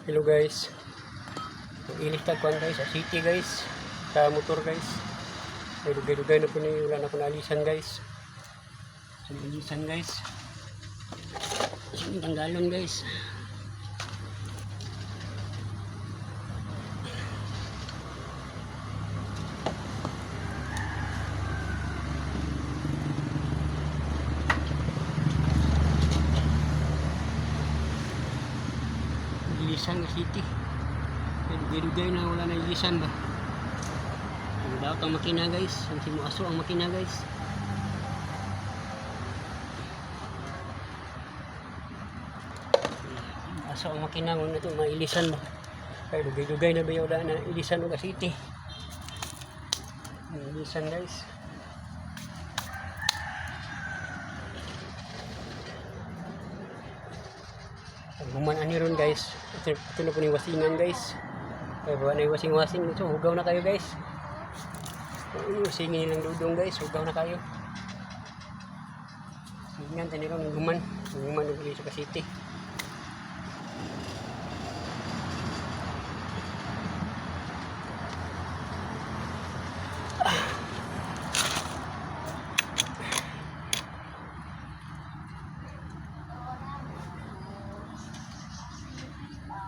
Hello guys. Ilistag ko guys sa city guys. Sa motor guys. May dugay-dugay na po ni wala na po naalisan guys. So alisan guys. So tanggalon guys. Ilisan nga city. Dugay-dugay na wala na ilisan ba. Ang daot ang makina guys. Ang simuaso ang makina guys. Aso ang makina kung ito mailisan ba. Kaya dugay-dugay na ba yung wala na ilisan o city. Ilisan guys. Gumaan ni ron guys. Ito na po ni wasingan guys. Kaya bawa na yung wasing-wasing ito. Hugaw na kayo guys. Wasingin nilang dudong guys. Hugaw na kayo. Singan tayo ron. Guman. Guman ng Puliso City.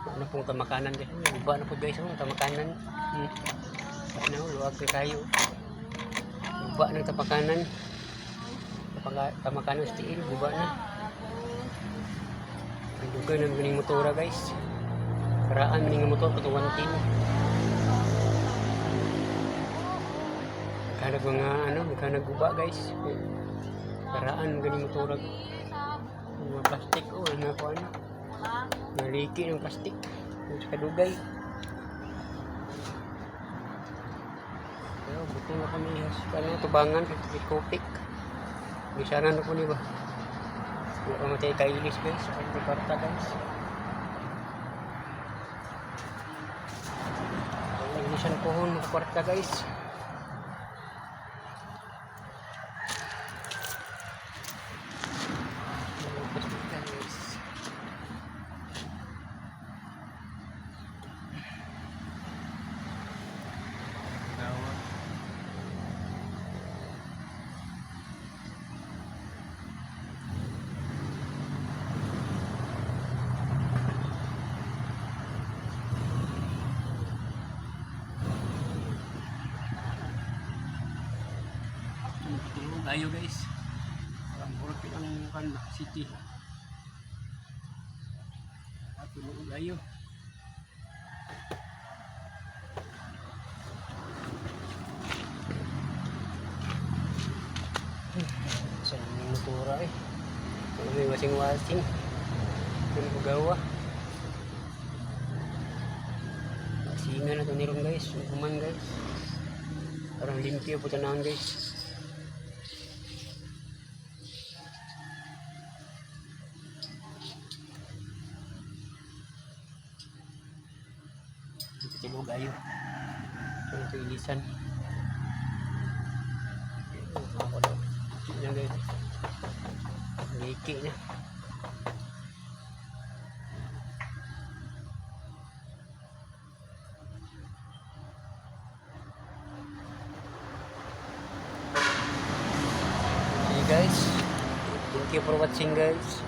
Ano pong tamakanan guys. Iba na po guys ang tamakanan. Ano, luwag kayo. Iba ng tamakanan. Tamakanan steel, iba na. Ang dugay ng ganing motora guys. Karaan ng motor patuwan team. Naghanag mga ano, naghanag guba guys. Karaan ng ganing motora. Mga plastic o ano ko ano. Naliki ng plastik sa kadugay. Pero buti na kami sa tubangan sa Kopik. Bisanan na po niba. Wala pa matay kailis guys. Sa kwarta guys. Ilisan po hon sa kwarta guys. Tulong tayo guys. Ang burot ng kan city. Tulong tayo. Sa motora eh. Kung may wasing-wasing. Kung pagawa. Singa na ito nirong guys. Kuman guys. Parang limpyo po tanahan guys. Tibog ayo. Ito ilisan. Yan guys. Liki na. Okay guys. Thank you for watching guys.